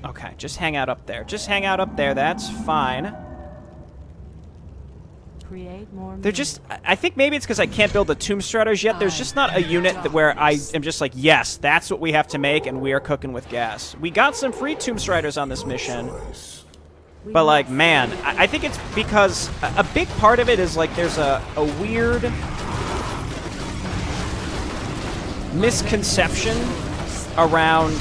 Okay, just hang out up there. Just hang out up there. That's fine. Create more. They're just... I think maybe it's because I can't build the Tomb Striders yet. There's just not a unit where I am just like, yes, that's what we have to make, and we are cooking with gas. We got some free Tomb Striders on this mission. But, like, man, I think it's because a big part of it is, like, there's a weird misconception around...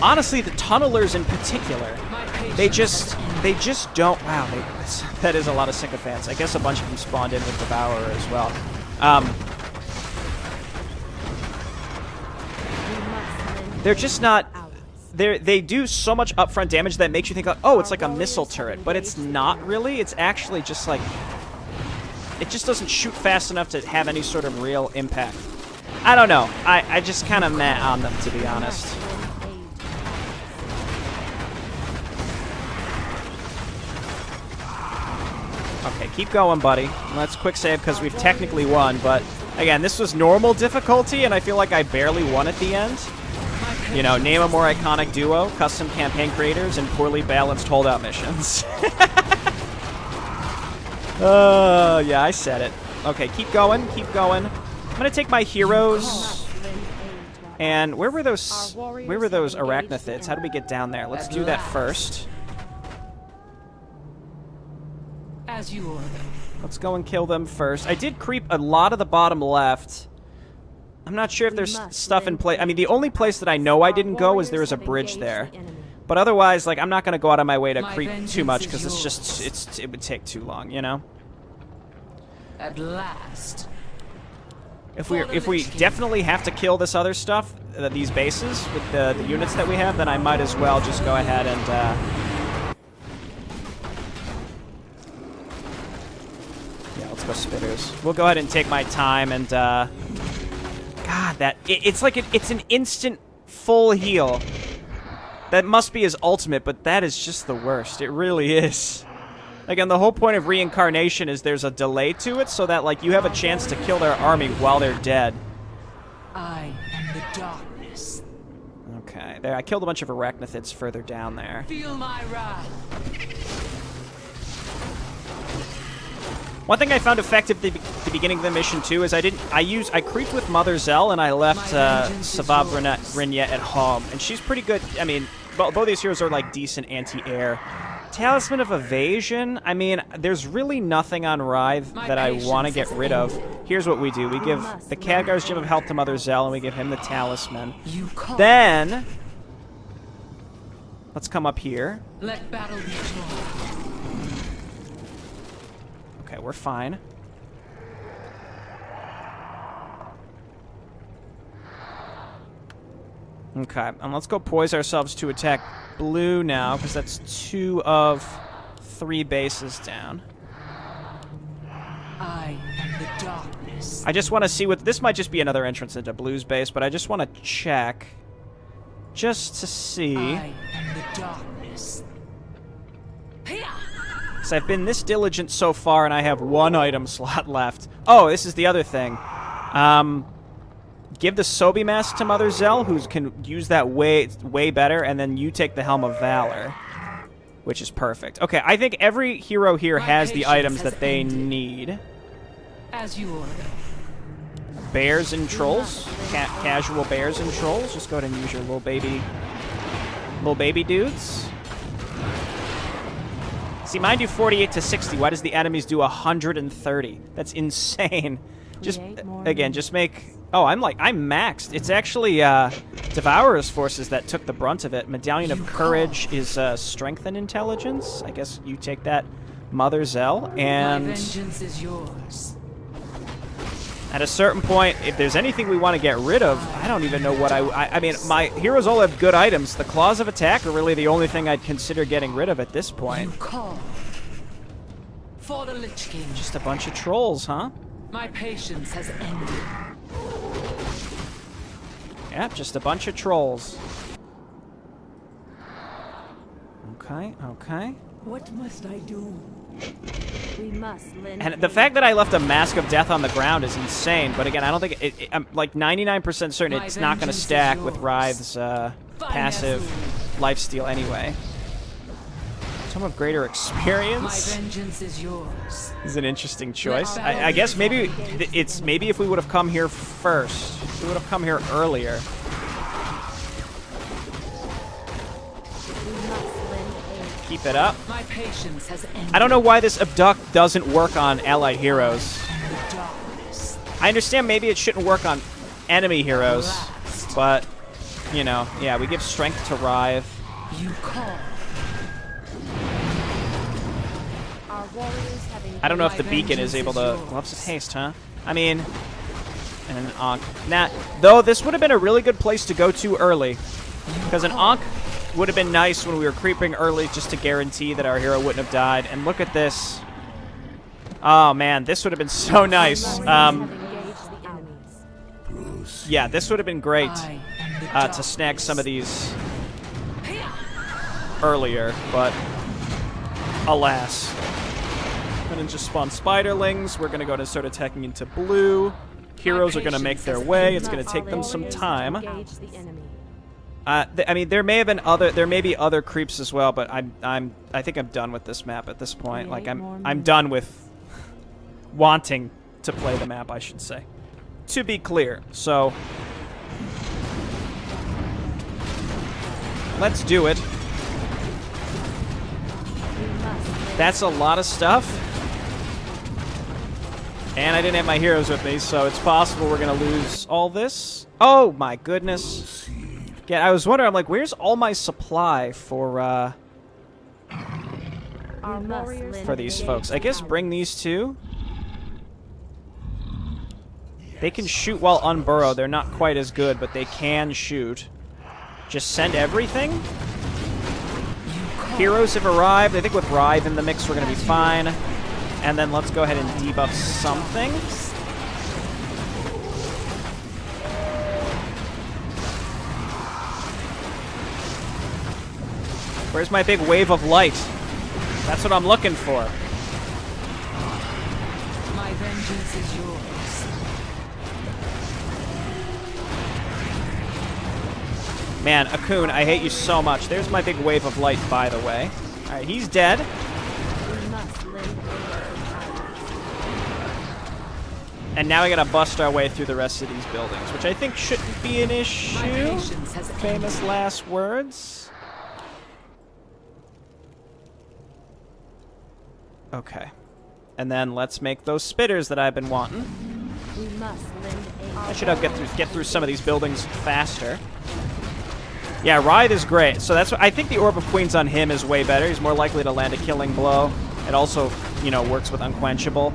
Honestly, the tunnelers in particular, they just don't. Wow, that is a lot of sycophants. I guess a bunch of them spawned in with Devourer as well. They're just not. They do so much upfront damage that makes you think, oh, it's like a missile turret, but it's not really. It's actually just like it just doesn't shoot fast enough to have any sort of real impact. I don't know. I just kind of meh on them, to be honest. Okay, keep going, buddy. Let's quick save because we've technically won, but again, this was normal difficulty, and I feel like I barely won at the end. You know, name a more iconic duo, custom campaign creators, and poorly balanced holdout missions. Yeah, I said it. Okay, keep going, keep going. I'm gonna take my heroes. And where were those arachnothids? How do we get down there? Let's do that first. As you order. Let's go and kill them first. I did creep a lot of the bottom left. I'm not sure if there's stuff in place. I mean, the only place that I know I didn't go is there was a bridge there. But otherwise, like, I'm not going to go out of my way to creep too much because it's just, it would take too long, you know? At last. If we definitely have to kill this other stuff, these bases, with the units that we have, then I might as well just go ahead and, let's go spitters. We'll go ahead and take my time and, God, it's like it's an instant full heal. That must be his ultimate, but that is just the worst. It really is. Again, the whole point of reincarnation is there's a delay to it so that, like, you have a chance to kill their army while they're dead. I am the darkness. Okay, there. I killed a bunch of arachnothids further down there. Feel my wrath. One thing I found effective at the beginning of the mission, too, is I creeped with Mother Zell, and I left Savab Rinyet at home. And she's pretty good. I mean, both these heroes are, like, decent anti-air. Talisman of Evasion, I mean, there's really nothing on Writhe that I want to get rid of. Here's what we do. We give the Khadgar's Gem of Health to Mother Zell, and we give him the Talisman. Then, let's come up here. Let battle be drawn. Okay, we're fine. Okay, and let's go poise ourselves to attack blue now, because that's 2 of 3 bases down. I am the darkness. I just want to see what... This might just be another entrance into blue's base, but I just want to check. Just to see. I am the darkness. So I've been this diligent so far, and I have 1 item slot left. Oh, this is the other thing. Give the Sobi Mask to Mother Zell, who can use that way better, and then you take the Helm of Valor, which is perfect. Okay, I think every hero here has the items that they need. As you order. Bears and trolls, casual bears and trolls. Just go ahead and use your little baby dudes. See, mine do 48 to 60. Why does the enemies do 130? That's insane. Just, again, just make... Oh, I'm maxed. It's actually Devourer's forces that took the brunt of it. Medallion of Courage is Strength and Intelligence. I guess you take that, Mother Zell. And my vengeance is yours. At a certain point, if there's anything we want to get rid of, I don't even know what I mean, my heroes all have good items. The Claws of Attack are really the only thing I'd consider getting rid of at this point. You call for the Lich King. Just a bunch of trolls, huh? My patience has ended. Yep, just a bunch of trolls. Okay, okay. What must I do? We must lend And the fact that I left a Mask of Death on the ground is insane, but again, I don't think I'm like 99% certain My it's not going to vengeance is stack with yours. Writhe's passive lifesteal anyway. Some of greater My experience vengeance is yours. is an interesting choice. I guess maybe maybe if we would have come here first, we would have come here earlier. we must lend aid. Keep it up. My patience has ended. I don't know why this abduct doesn't work on allied heroes. Darkness. I understand maybe it shouldn't work on enemy heroes, but, you know, yeah, we give strength to Writhe. You call. Our warriors have engaged. I don't know if the My beacon is vengeance able is to... yours. Gloves of Haste, huh? I mean... And an Ankh. Nah, though this would have been a really good place to go to early. Because an Ankh would have been nice when we were creeping early just to guarantee that our hero wouldn't have died. And look at this. Oh, man, this would have been so nice. Have engaged the enemies. Yeah, this would have been great I am the to snag some of these darkness. earlier, but alas. Gonna just spawn spiderlings. We're gonna go to start attacking into blue. Heroes are gonna make their way. It's gonna take them some time. Engage the enemy. I mean, there may be other creeps as well, but I think I'm done with this map at this point. Like I'm done with wanting to play the map, I should say. To be clear, so let's do it. We must lend That's a lot of stuff. And I didn't have my heroes with me, so it's possible we're going to lose all this. Oh, my goodness. Yeah, I was wondering, I'm like, where's all my supply for our warriors for these folks? I guess bring these two. They can shoot while unburrowed. They're not quite as good, but they can shoot. Just send everything. Heroes have arrived. I think with Writhe in the mix, we're going to be fine. And then let's go ahead and debuff something. Where's my big wave of light? That's what I'm looking for. My vengeance is yours. Man, Akun, I hate you so much. There's my big wave of light, by the way. Alright, he's dead. We must lend aid. And now we gotta bust our way through the rest of these buildings, which I think shouldn't be an My issue. patience has Famous ended. last words. Okay. And then let's make those spitters that I've been wanting. We must lend aid. I should get through some of these buildings faster. Yeah, Writhe is great. So that's what I think the Orb of Queens on him is way better. He's more likely to land a killing blow. It also, you know, works with Unquenchable.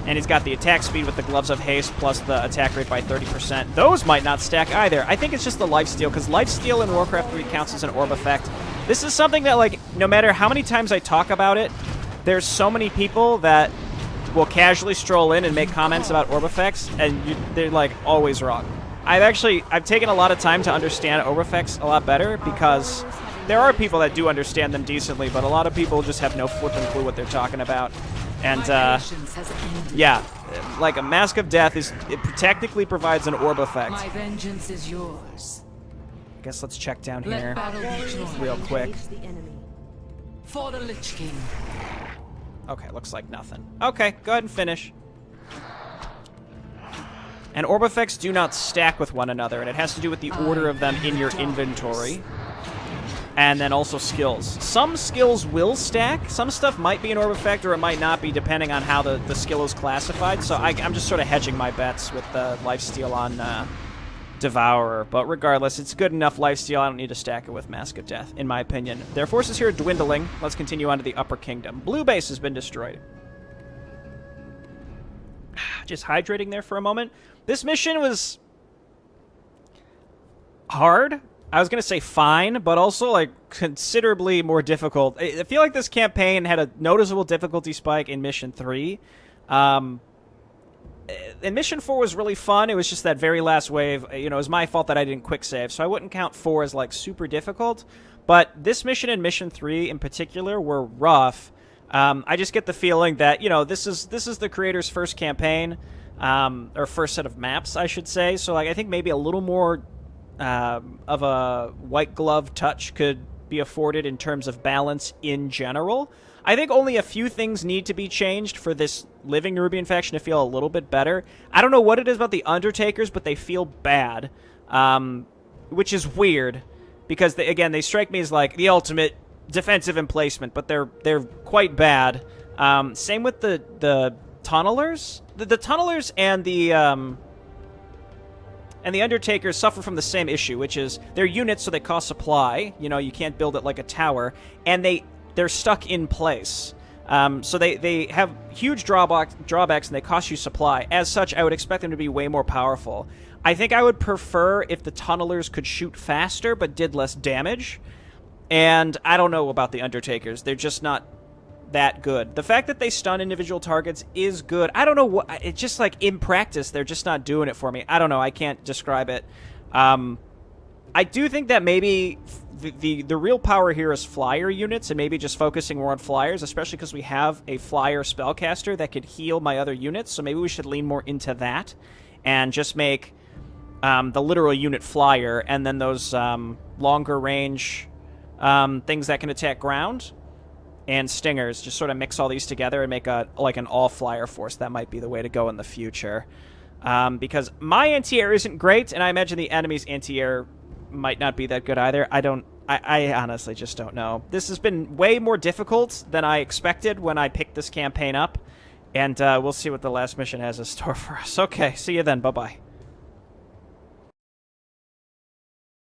And he's got the attack speed with the Gloves of Haste plus the attack rate by 30%. Those might not stack either. I think it's just the lifesteal, because lifesteal in Warcraft 3 counts as an orb effect. This is something that, like, no matter how many times I talk about it, there's so many people that will casually stroll in and make comments about orb effects, and they're, like, always wrong. I've taken a lot of time to understand orb effects a lot better, because there are people that do understand them decently, but a lot of people just have no flipping clue what they're talking about. And, My patience has ended. yeah, like a Mask of Death it technically provides an orb effect. My vengeance is yours. Guess let's check down Let here battle be joined. real quick. Engage the enemy. For the Lich King. Okay, looks like nothing. Okay, go ahead and finish. And orb effects do not stack with one another, and it has to do with the order of them in your inventory. And then also skills. Some skills will stack. Some stuff might be an orb effect, or it might not be, depending on how the skill is classified. So I'm just sort of hedging my bets with the lifesteal on Devourer. But regardless, it's good enough lifesteal. I don't need to stack it with Mask of Death, in my opinion. Their forces here are dwindling. Let's continue on to the Upper Kingdom. Blue base has been destroyed. Just hydrating there for a moment. This mission was hard. I was going to say fine, but also, like, considerably more difficult. I feel like this campaign had a noticeable difficulty spike in Mission 3. And Mission 4 was really fun. It was just that very last wave. You know, it was my fault that I didn't quick save, so I wouldn't count 4 as, like, super difficult. But this mission and Mission 3 in particular were rough. I just get the feeling that, you know, this is the creator's first campaign, or first set of maps, I should say. So, like, I think maybe a little more of a white glove touch could be afforded in terms of balance in general. I think only a few things need to be changed for this Living Nerubian faction to feel a little bit better. I don't know what it is about the Undertakers, but they feel bad, which is weird, because, they strike me as, like, the ultimate defensive emplacement, but they're quite bad. Same with the Tunnelers. The Tunnelers and the Undertakers suffer from the same issue, which is they're units, so they cost supply. You know, you can't build it like a tower, and they're stuck in place. So they have huge drawbacks, and they cost you supply. As such, I would expect them to be way more powerful. I think I would prefer if the Tunnelers could shoot faster, but did less damage. And I don't know about the Undertakers. They're just not that good. The fact that they stun individual targets is good. I don't know what... It's just, like, in practice, they're just not doing it for me. I don't know. I can't describe it. I do think that maybe the real power here is flyer units, and maybe just focusing more on flyers, especially because we have a flyer spellcaster that could heal my other units, so maybe we should lean more into that and just make the literal unit flyer, and then those longer range things that can attack ground and stingers, just sort of mix all these together and make an all-flyer force. That might be the way to go in the future. Because my anti-air isn't great, and I imagine the enemy's anti-air might not be that good either. I honestly just don't know. This has been way more difficult than I expected when I picked this campaign up, and we'll see what the last mission has in store for us. Okay, see you then. Bye-bye.